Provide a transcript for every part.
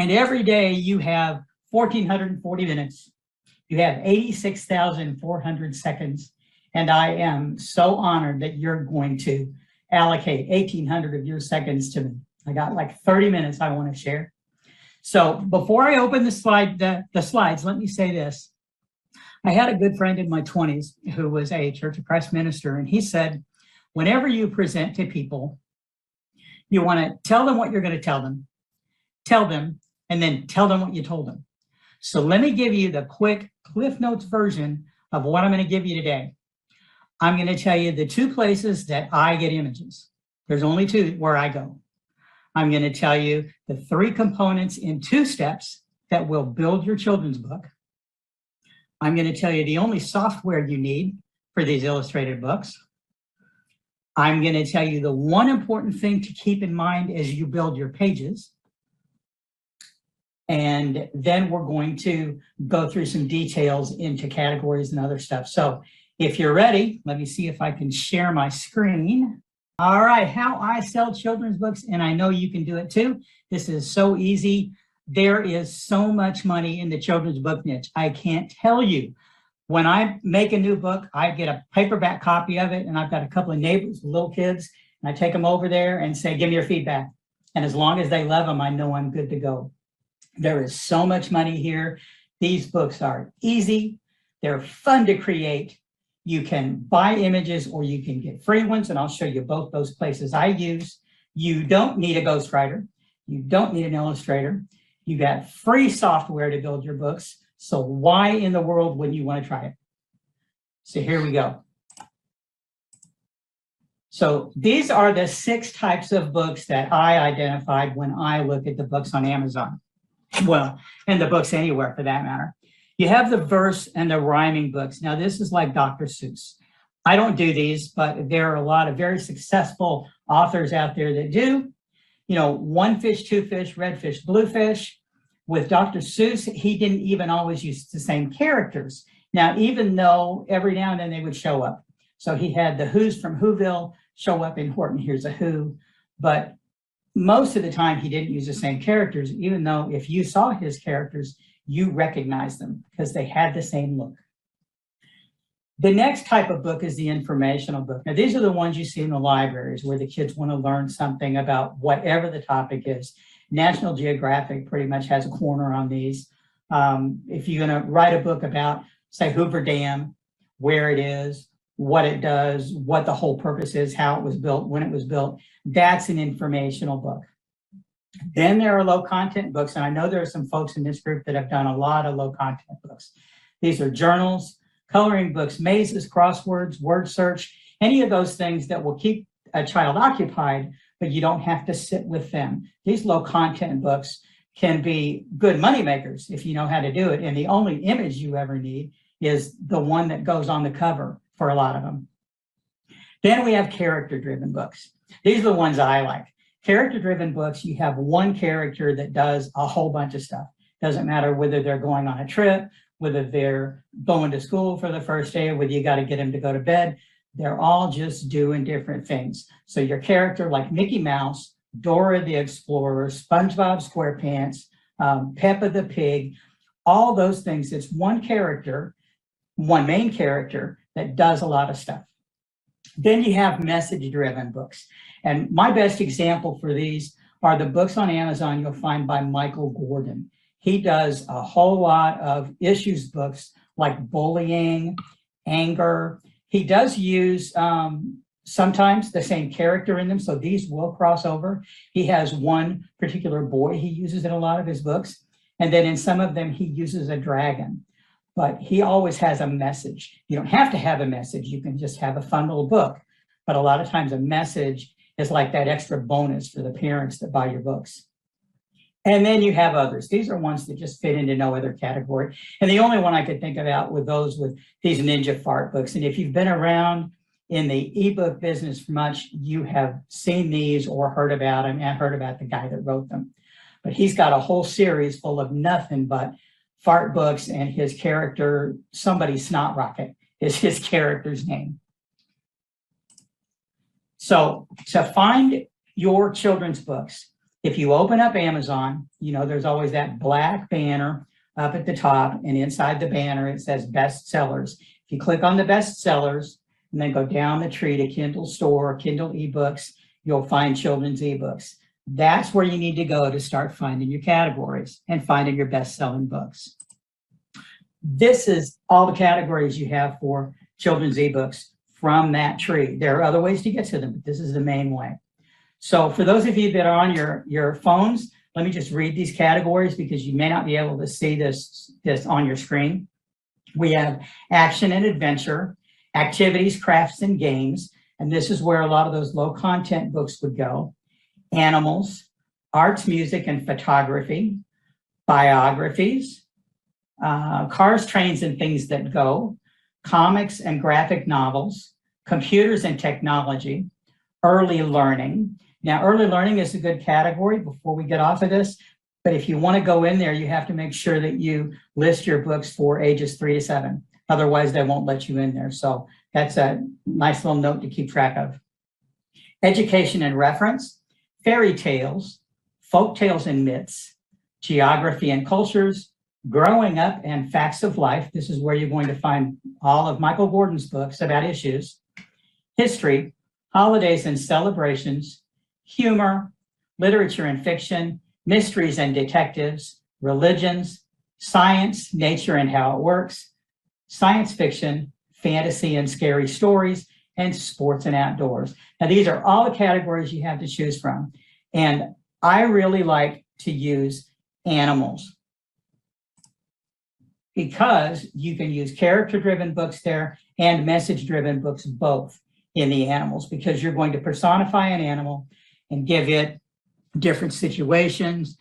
And every day you have 1,440 minutes. You have 86,400 seconds. And I am so honored that you're going to allocate 1,800 of your seconds to me. I got like 30 minutes I want to share. So before I open the slides, let me say this. I had a good friend in my 20s who was a Church of Christ minister, and he said, whenever you present to people, you want to tell them what you're going to tell them, and then tell them what you told them. So let me give you the quick Cliff Notes version of what I'm going to give you today. I'm going to tell you the 2 places that I get images. There's only 2 where I go. I'm going to tell you the 3 components in 2 steps that will build your children's book. I'm going to tell you the only software you need for these illustrated books. I'm going to tell you the one important thing to keep in mind as you build your pages. And then we're going to go through some details into categories and other stuff. So if you're ready, let me see if I can share my screen. All right, how I sell children's books, and I know you can do it too. This is so easy. There is so much money in the children's book niche. I can't tell you. When I make a new book, I get a paperback copy of it, and I've got a couple of neighbors with little kids, and I take them over there and say, give me your feedback. And as long as they love them, I know I'm good to go. There is so much money here. These books are easy. They're fun to create. You can buy images or you can get free ones, and I'll show you both those places I use. You don't need a ghostwriter. You don't need an illustrator. You got free software to build your books. So why in the world wouldn't you want to try it? So here we go. So these are the 6 types of books that I identified when I look at the books on Amazon. Well, and the books anywhere for that matter. You have the verse and the rhyming books. Now, this is like Dr. Seuss. I don't do these, but there are a lot of very successful authors out there that do. You know, 1 fish, 2 fish, red fish, blue fish. With Dr. Seuss, he didn't even always use the same characters. Now, even though every now and then they would show up. So he had the Who's from Whoville show up in Horton Hears a Who, but most of the time he didn't use the same characters, even though if you saw his characters, you recognize them because they had the same look. The next type of book is the informational book. Now, these are the ones you see in the libraries where the kids want to learn something about whatever the topic is. National Geographic pretty much has a corner on these. If you're going to write a book about, say, Hoover Dam, where it is, what it does, what the whole purpose is, how it was built, when it was built, that's an informational book. Then there are low content books, and I know there are some folks in this group that have done a lot of low content books. These are journals, coloring books, mazes, crosswords, word search, any of those things that will keep a child occupied, but you don't have to sit with them. These low content books can be good money makers if you know how to do it, and the only image you ever need is the one that goes on the cover for a lot of them. Then we have character-driven books. These are the ones I like. Character-driven books, you have one character that does a whole bunch of stuff. Doesn't matter whether they're going on a trip, whether they're going to school for the first day, whether you got to get them to go to bed. They're all just doing different things. So your character like Mickey Mouse, Dora the Explorer, SpongeBob SquarePants, Peppa the Pig, all those things. It's one character, one main character that does a lot of stuff. Then you have message-driven books. And my best example for these are the books on Amazon you'll find by Michael Gordon. He does a whole lot of issues books like bullying, anger. He does use sometimes the same character in them, so these will cross over. He has one particular boy he uses in a lot of his books, and then in some of them he uses a dragon. But he always has a message. You don't have to have a message. You can just have a fun little book. But a lot of times a message is like that extra bonus for the parents that buy your books. And then you have others. These are ones that just fit into no other category. And the only one I could think about with those with these Ninja Fart books. And if you've been around in the ebook business much, you have seen these or heard about them and heard about the guy that wrote them. But he's got a whole series full of nothing but fart books, and his character, somebody Snot Rocket, is his character's name. So to find your children's books, If you open up Amazon, you know, there's always that black banner up at the top, and inside the banner, it says bestsellers. If you click on the bestsellers and then go down the tree to Kindle Store, Kindle eBooks, you'll find children's eBooks. That's where you need to go to start finding your categories and finding your best-selling books. This is all the categories you have for children's eBooks from that tree. There are other ways to get to them, but this is the main way. So for those of you that are on your phones, let me just read these categories because you may not be able to see this on your screen. We have action and adventure, activities, crafts, and games. And this is where a lot of those low content books would go. Animals, arts, music, and photography, biographies, cars, trains, and things that go, comics and graphic novels, computers and technology, early learning. Now, early learning is a good category before we get off of this, but if you want to go in there, you have to make sure that you list your books for ages 3 to 7. Otherwise, they won't let you in there. So that's a nice little note to keep track of. Education and reference, fairy tales, folk tales and myths, geography and cultures, growing up and facts of life. This is where you're going to find all of Michael Gordon's books about issues, history, holidays and celebrations, humor, literature and fiction, mysteries and detectives, religions, science, nature and how it works, science fiction, fantasy and scary stories, and sports and outdoors. Now, these are all the categories you have to choose from. And I really like to use animals because you can use character-driven books there and message-driven books both in the animals, because you're going to personify an animal and give it different situations,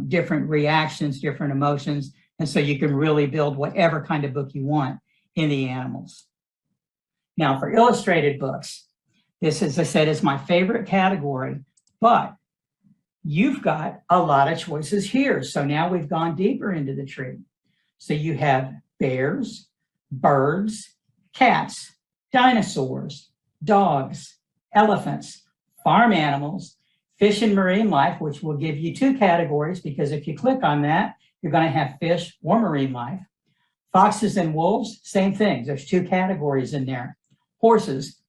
different reactions, different emotions. And so you can really build whatever kind of book you want in the animals. Now, for illustrated books, this, as I said, is my favorite category, but you've got a lot of choices here. So now we've gone deeper into the tree. So you have bears, birds, cats, dinosaurs, dogs, elephants, farm animals, fish and marine life, which will give you 2 categories, because if you click on that, you're going to have fish or marine life. Foxes and wolves, same thing. There's 2 categories in there. Horses,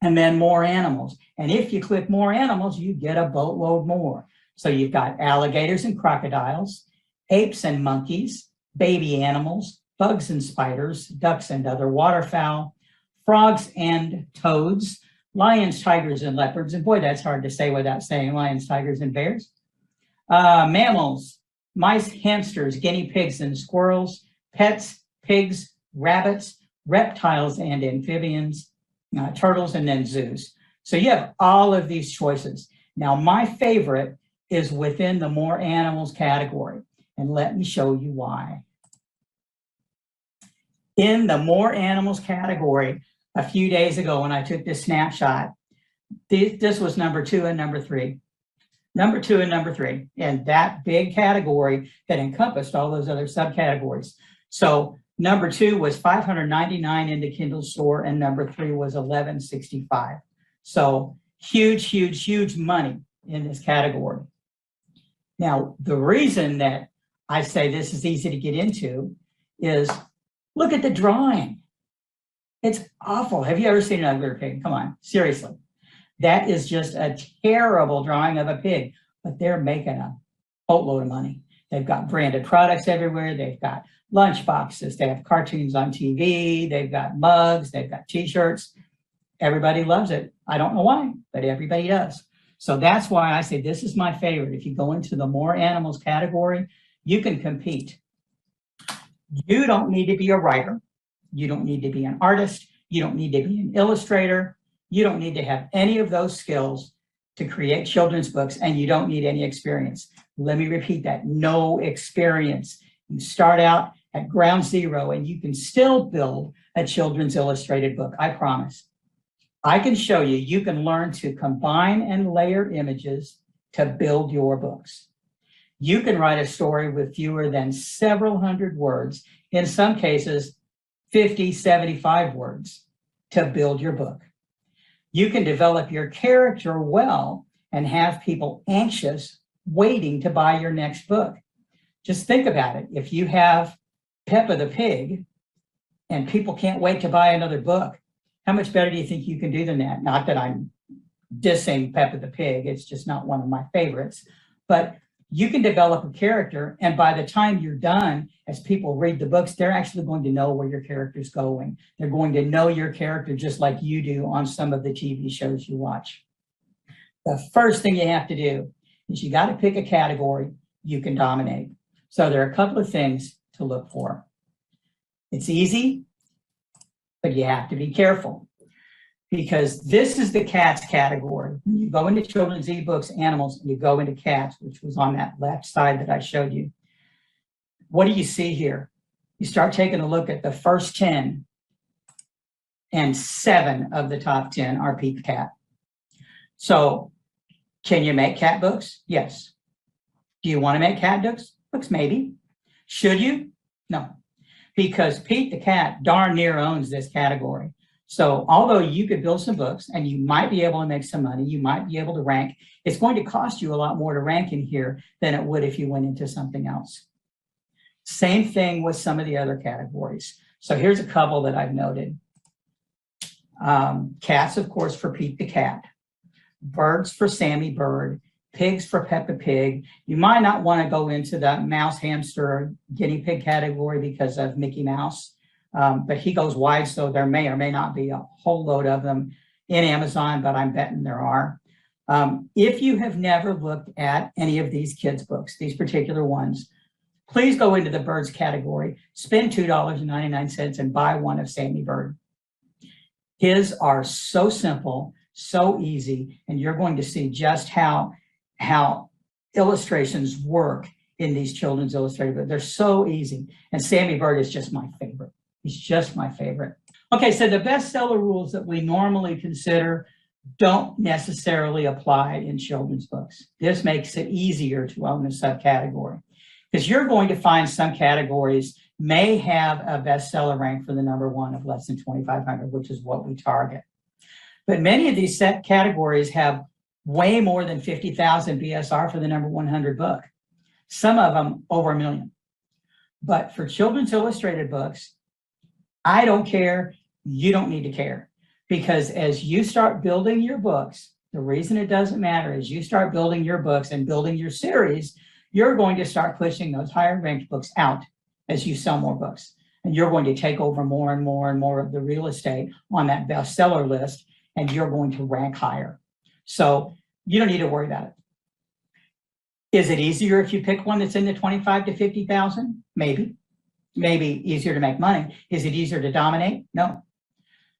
and then more animals. And if you click more animals, you get a boatload more. So you've got alligators and crocodiles, apes and monkeys, baby animals, bugs and spiders, ducks and other waterfowl, frogs and toads, lions, tigers, and leopards. And boy, that's hard to say without saying lions, tigers, and bears. Mammals, mice, hamsters, guinea pigs, and squirrels, pets, pigs, rabbits, reptiles and amphibians, turtles, and then zoos. So you have all of these choices. Now, my favorite is within the more animals category, and let me show you why. In the more animals category, a few days ago when I took this snapshot, this was number 2 and number 3. Number 2 and number 3, and that big category that encompassed all those other subcategories. So number 2 was $599 in the Kindle store, and number 3 was $1165. So huge, huge, huge money in this category. Now, the reason that I say this is easy to get into is look at the drawing. It's awful. Have you ever seen an ugly pig? Come on, seriously. That is just a terrible drawing of a pig, but they're making a boatload of money. They've got branded products everywhere. They've got lunch boxes. They have cartoons on TV. They've got mugs. They've got T-shirts. Everybody loves it. I don't know why, but everybody does. So that's why I say this is my favorite. If you go into the more animals category, you can compete. You don't need to be a writer. You don't need to be an artist. You don't need to be an illustrator. You don't need to have any of those skills to create children's books, and you don't need any experience. Let me repeat that, no experience. You start out at ground zero and you can still build a children's illustrated book, I promise. I can show you, you can learn to combine and layer images to build your books. You can write a story with fewer than several hundred words, in some cases, 50, 75 words to build your book. You can develop your character well and have people anxious waiting to buy your next book. Just think about it. If you have Peppa the Pig and people can't wait to buy another book, how much better do you think you can do than that? Not that I'm dissing Peppa the Pig, it's just not one of my favorites, but you can develop a character, and by the time you're done, as people read the books, they're actually going to know where your character's going. They're going to know your character just like you do on some of the TV shows you watch. The first thing you have to do is you got to pick a category you can dominate. So there are a couple of things to look for. It's easy, but you have to be careful, because this is the cats category. When you go into children's ebooks, animals, and you go into cats, which was on that left side that I showed you. What do you see here? You start taking a look at the first 10, and 7 of the top 10 are Pete the Cat. So can you make cat books? Yes. Do you want to make cat books? Maybe. Should you? No. Because Pete the Cat darn near owns this category. So although you could build some books and you might be able to make some money, you might be able to rank, it's going to cost you a lot more to rank in here than it would if you went into something else. Same thing with some of the other categories. So here's a couple that I've noted. Cats, of course, for Pete the Cat. Birds for Sammy Bird. Pigs for Peppa Pig. You might not want to go into the mouse, hamster, guinea pig category because of Mickey Mouse. But he goes wide, so there may or may not be a whole load of them in Amazon, but I'm betting there are. If you have never looked at any of these kids' books, these particular ones, please go into the birds category, spend $2.99 and buy one of Sammy Bird. His are so simple, so easy, and you're going to see just how illustrations work in these children's illustrated books. They're so easy, and Sammy Bird is just my favorite. He's just my favorite. Okay, so the bestseller rules that we normally consider don't necessarily apply in children's books. This makes it easier to own a subcategory, because you're going to find some categories may have a bestseller rank for the number 1 of less than 2,500, which is what we target. But many of these set categories have way more than 50,000 BSR for the number 100 book. Some of them over 1 million. But for children's illustrated books, I don't care, you don't need to care. Because as you start building your books, the reason it doesn't matter is you start building your books and building your series, you're going to start pushing those higher ranked books out as you sell more books. And you're going to take over more and more and more of the real estate on that bestseller list, and you're going to rank higher. So you don't need to worry about it. Is it easier if you pick one that's in the 25 to 50,000? Maybe. Maybe easier to make money. Is it easier to dominate? No.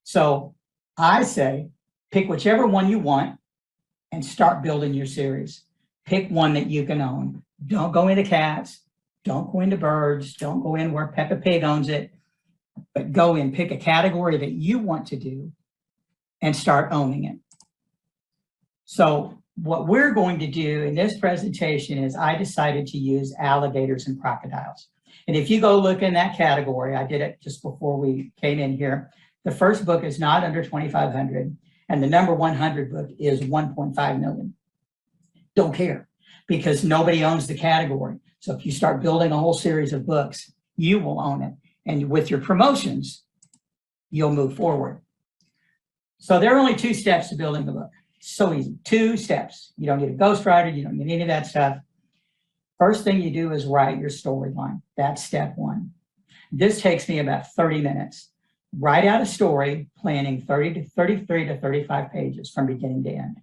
So I say pick whichever one you want and start building your series. Pick one that you can own. Don't go into cats. Don't go into birds. Don't go in where Peppa Pig owns it. But go in, pick a category that you want to do and start owning it. So what we're going to do in this presentation is I decided to use alligators and crocodiles. And if you go look in that category, I did it just before we came in here. The first book is not under 2,500, and the number 100 book is 1.5 million. Don't care, because nobody owns the category. So if you start building a whole series of books, you will own it. And with your promotions, you'll move forward. So there are only 2 steps to building the book. So easy, 2 steps. You don't need a ghostwriter, you don't need any of that stuff. First thing you do is write your storyline. That's step 1. This takes me about 30 minutes. Write out a story, planning 33 to 35 pages from beginning to end.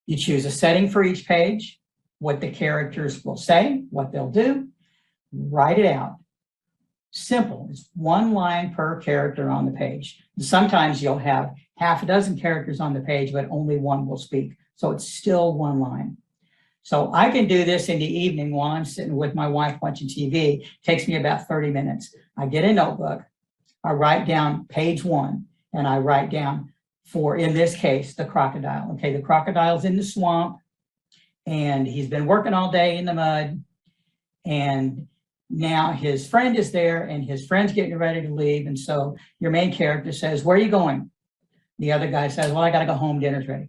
You choose a setting for each page, what the characters will say, what they'll do. Write it out. Simple. It's 1 line per character on the page. Sometimes you'll have half a dozen characters on the page, but only 1 will speak. So it's still 1 line. So I can do this in the evening while I'm sitting with my wife watching TV. It takes me about 30 minutes. I get a notebook. I write down page 1, and I write down for, in this case, the crocodile. Okay, the crocodile's in the swamp, and he's been working all day in the mud, and now his friend is there, and his friend's getting ready to leave, and so your main character says, "Where are you going?" The other guy says, "Well, I got to go home. Dinner's ready."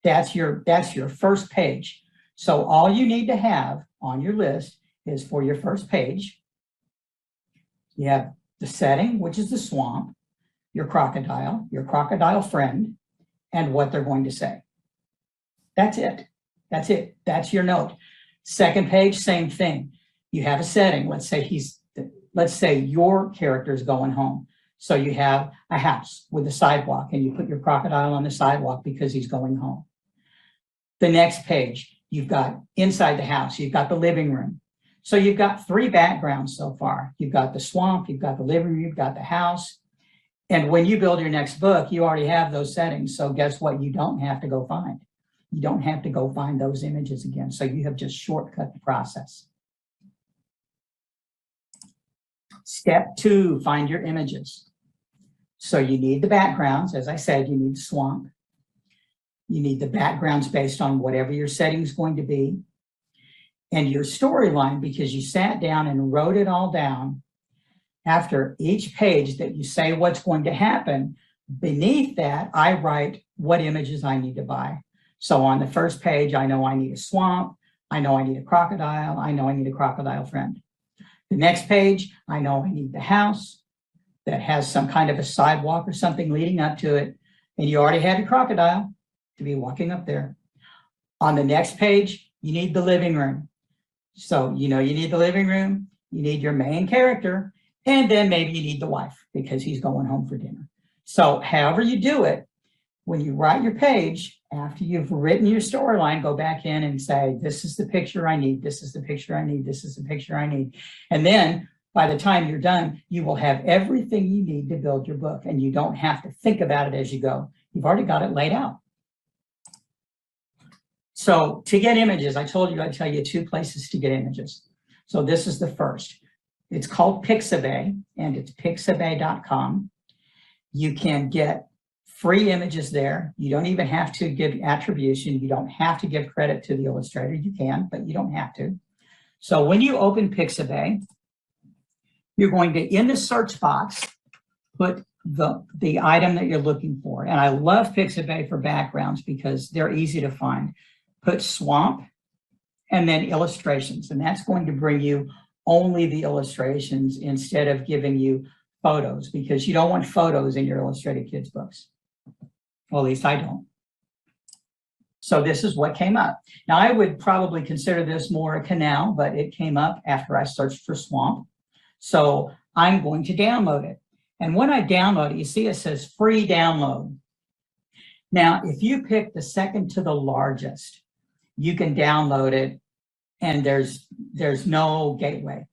That's your first page. So all you need to have on your list is for your first page, you have the setting, which is the swamp, your crocodile friend, and what they're going to say. That's it. That's it. That's your note. Second page, same thing. You have a setting. Let's say your character is going home. So you have a house with a sidewalk, and you put your crocodile on the sidewalk because he's going home. The next page, you've got inside the house, you've got the living room. So you've got 3 backgrounds so far. You've got the swamp, you've got the living room, you've got the house. And when you build your next book, you already have those settings. So guess what? You don't have to go find. You don't have to go find those images again. So you have just shortcut the process. Step 2, find your images. So you need the backgrounds. As I said, you need the swamp. You need the backgrounds based on whatever your setting is going to be. And your storyline, because you sat down and wrote it all down. After each page that you say what's going to happen, beneath that, I write what images I need to buy. So on the first page, I know I need a swamp. I know I need a crocodile. I know I need a crocodile friend. The next page, I know I need the house that has some kind of a sidewalk or something leading up to it. And you already have your crocodile to be walking up there. On the next page, you need the living room. So you know you need the living room, you need your main character, and then maybe you need the wife because he's going home for dinner. So however you do it, when you write your page, after you've written your storyline, go back in and say, this is the picture I need, this is the picture I need, this is the picture I need. And then by the time you're done, you will have everything you need to build your book, and you don't have to think about it as you go. You've already got it laid out. So to get images, I told you I'd tell you 2 places to get images. So this is the first. It's called Pixabay, and it's pixabay.com. You can get free images there. You don't even have to give attribution. You don't have to give credit to the illustrator. You can, but you don't have to. So when you open Pixabay, you're going to, in the search box, put the item that you're looking for. And I love Pixabay for backgrounds because they're easy to find. Put swamp and then illustrations, and that's going to bring you only the illustrations instead of giving you photos, because you don't want photos in your illustrated kids books. Well, at least I don't. So this is what came up. Now I would probably consider this more a canal, but it came up after I searched for swamp. So I'm going to download it. And when I download it, you see it says free download. Now, if you pick the second to the largest, you can download it and there's no gateway.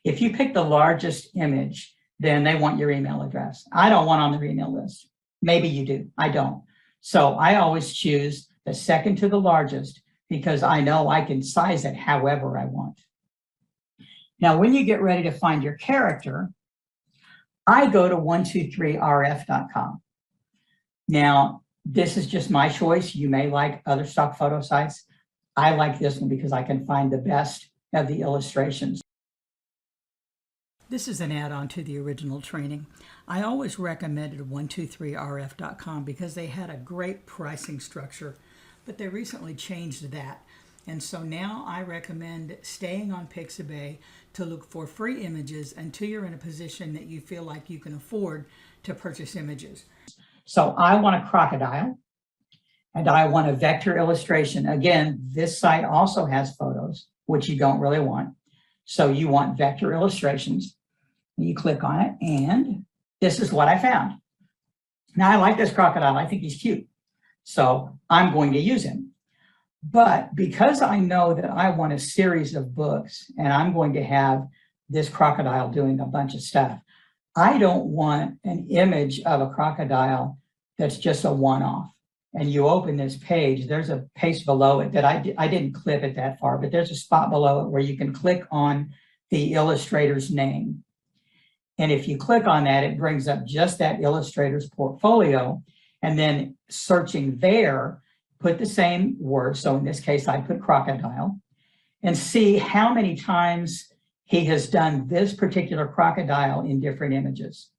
If you pick the largest image, then they want your email address. I don't want on their email list. Maybe you do, I don't. So I always choose the second to the largest because I know I can size it however I want. Now, when you get ready to find your character, I go to 123rf.com. Now, this is just my choice. You may like other stock photo sites. I like this one because I can find the best of the illustrations. This is an add-on to the original training. I always recommended 123rf.com because they had a great pricing structure, but they recently changed that. And so now I recommend staying on Pixabay to look for free images until you're in a position that you feel like you can afford to purchase images. So I want a crocodile and I want a vector illustration. Again, this site also has photos, which you don't really want. So you want vector illustrations. You click on it and this is what I found. Now I like this crocodile. I think he's cute. So I'm going to use him. But because I know that I want a series of books and I'm going to have this crocodile doing a bunch of stuff, I don't want an image of a crocodile that's just a one-off. And you open this page, there's a page below it that I didn't clip it that far, but there's a spot below it where you can click on the illustrator's name. And if you click on that, it brings up just that illustrator's portfolio. And then searching there, put the same word. So in this case, I put crocodile and see how many times he has done this particular crocodile in different images.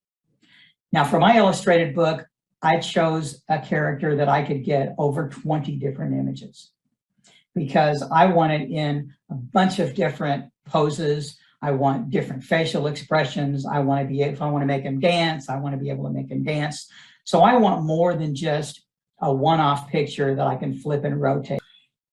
Now for my illustrated book, I chose a character that I could get over 20 different images. because I want it in a bunch of different poses. I want different facial expressions. I want to be, if I want to make him dance, I want to be able to make him dance. So I want more than just a one-off picture that I can flip and rotate.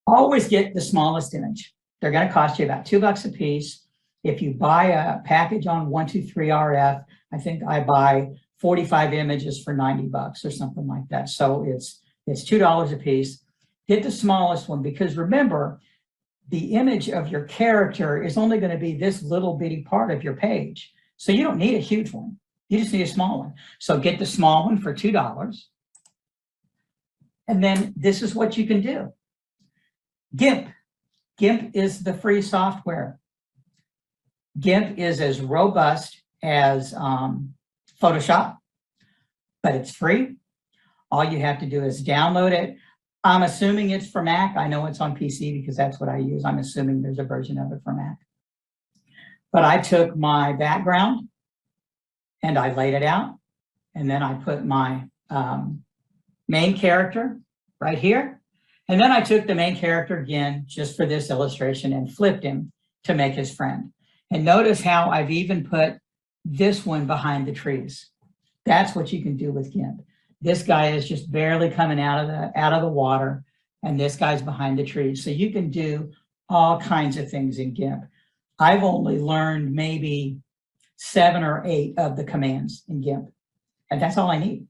Always get the smallest image. They're going to cost you about $2 a piece. If you buy a package on 123RF, I think I buy 45 images for $90 or something like that. So it's $2 a piece. Get the smallest one, because remember, the image of your character is only going to be this little bitty part of your page. So you don't need a huge one. You just need a small one. So get the small one for $2. And then this is what you can do. GIMP. GIMP is the free software. GIMP is as robust as Photoshop, but it's free. All you have to do is download it. I'm assuming it's for Mac. I know it's on PC because that's what I use. I'm assuming there's a version of it for Mac. But I took my background and I laid it out. And then I put my main character right here. And then I took the main character again, just for this illustration, and flipped him to make his friend. And notice how I've even put this one behind the trees. That's what you can do with GIMP. This guy is just barely coming out of the water, and this guy's behind the trees. So you can do all kinds of things in GIMP. I've only learned maybe 7 or 8 of the commands in GIMP, and that's all I need.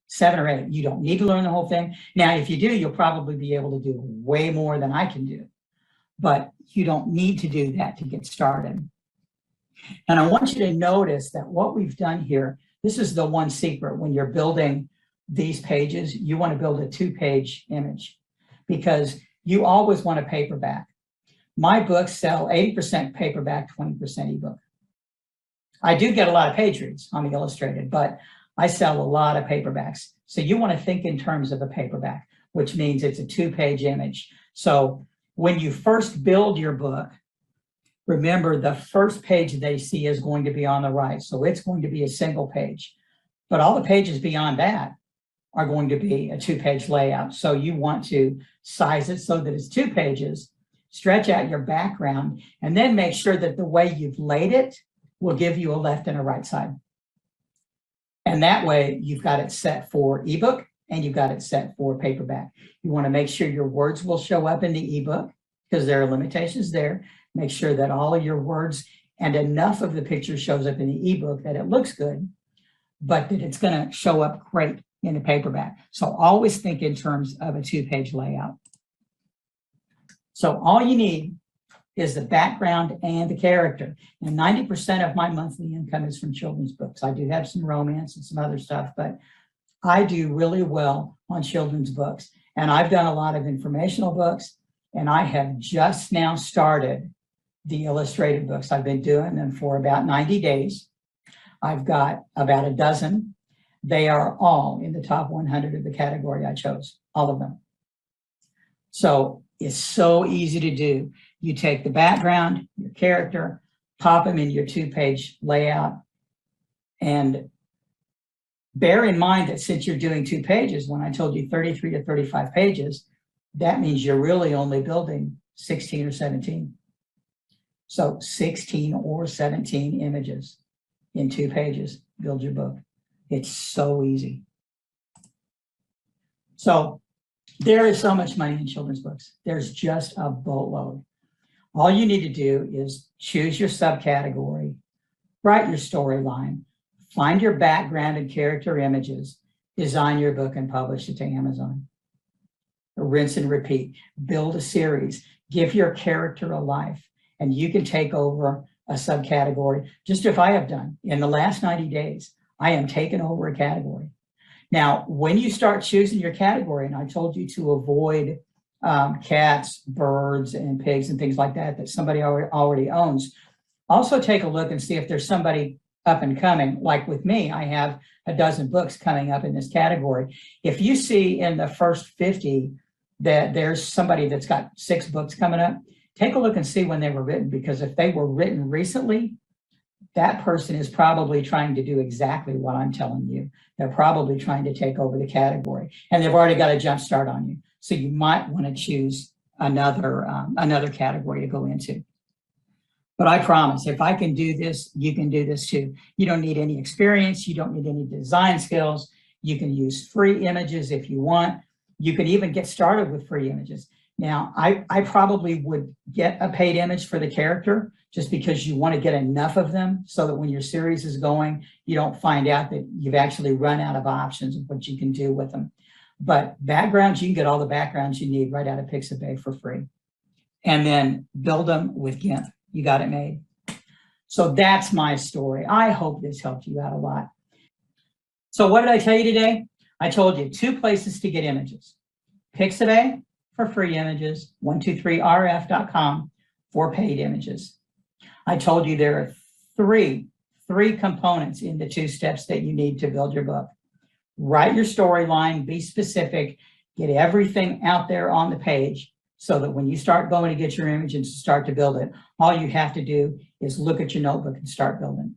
7 or 8. You don't need to learn the whole thing. Now, if you do, you'll probably be able to do way more than I can do, but you don't need to do that to get started. And I want you to notice that what we've done here, this is the one secret when you're building these pages. You want to build a 2-page image because you always want a paperback. My books sell 80% paperback, 20% ebook. I do get a lot of page reads on the illustrated, but I sell a lot of paperbacks. So you want to think in terms of a paperback, which means it's a 2-page image. So when you first build your book, remember the first page they see is going to be on the right. So it's going to be a single page, but all the pages beyond that are going to be a 2-page layout. So you want to size it so that it's 2 pages, stretch out your background, and then make sure that the way you've laid it will give you a left and a right side. And that way you've got it set for ebook and you've got it set for paperback. You want to make sure your words will show up in the ebook because there are limitations there. Make sure that all of your words and enough of the picture shows up in the ebook that it looks good, but that it's going to show up great in the paperback. So always think in terms of a 2-page layout. So all you need is the background and the character. And 90% of my monthly income is from children's books. I do have some romance and some other stuff, but I do really well on children's books. And I've done a lot of informational books, and I have just now started the illustrated books. I've been doing them for about 90 days. I've got about a dozen. They are all in the top 100 of the category I chose, all of them. So it's so easy to do. You take the background, your character, pop them in your 2-page layout, and bear in mind that since you're doing 2 pages, when I told you 33 to 35 pages, that means you're really only building 16 or 17. So 16 or 17 images in 2 pages, build your book. It's so easy. So there is so much money in children's books. There's just a boatload. All you need to do is choose your subcategory, write your storyline, find your background and character images, design your book, and publish it to Amazon. Rinse and repeat. Build a series. Give your character a life, and you can take over a subcategory. Just if I have done in the last 90 days, I am taking over a category. Now, when you start choosing your category, and I told you to avoid cats, birds, and pigs and things like that somebody already owns, also take a look and see if there's somebody up and coming. Like with me, I have a dozen books coming up in this category. If you see in the first 50 that there's somebody that's got 6 books coming up, take a look and see when they were written, because if they were written recently, that person is probably trying to do exactly what I'm telling you. They're probably trying to take over the category, and they've already got a jump start on you. So you might want to choose another category to go into. But I promise, if I can do this, you can do this too. You don't need any experience. You don't need any design skills. You can use free images if you want. You can even get started with free images. Now, I probably would get a paid image for the character just because you want to get enough of them so that when your series is going, you don't find out that you've actually run out of options of what you can do with them. But backgrounds, you can get all the backgrounds you need right out of Pixabay for free. And then build them with GIMP. You got it made. So that's my story. I hope this helped you out a lot. So what did I tell you today? I told you 2 places to get images. Pixabay for free images, 123rf.com for paid images. I told you there are three components in the 2 steps that you need to build your book. Write your storyline, be specific, get everything out there on the page so that when you start going to get your image and start to build it, all you have to do is look at your notebook and start building.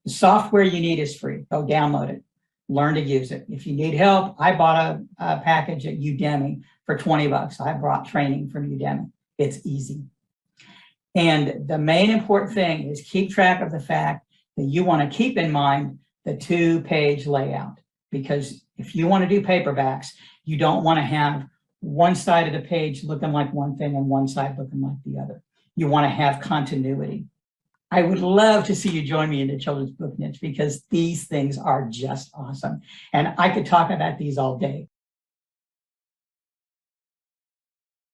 The software you need is free. Go download it. Learn to use it. If you need help, I bought a package at Udemy for 20 bucks. I brought training from Udemy. It's easy. And the main important thing is keep track of the fact that you want to keep in mind the 2-page layout. Because if you want to do paperbacks, you don't want to have one side of the page looking like one thing and one side looking like the other. You want to have continuity. I would love to see you join me in the children's book niche because these things are just awesome. And I could talk about these all day.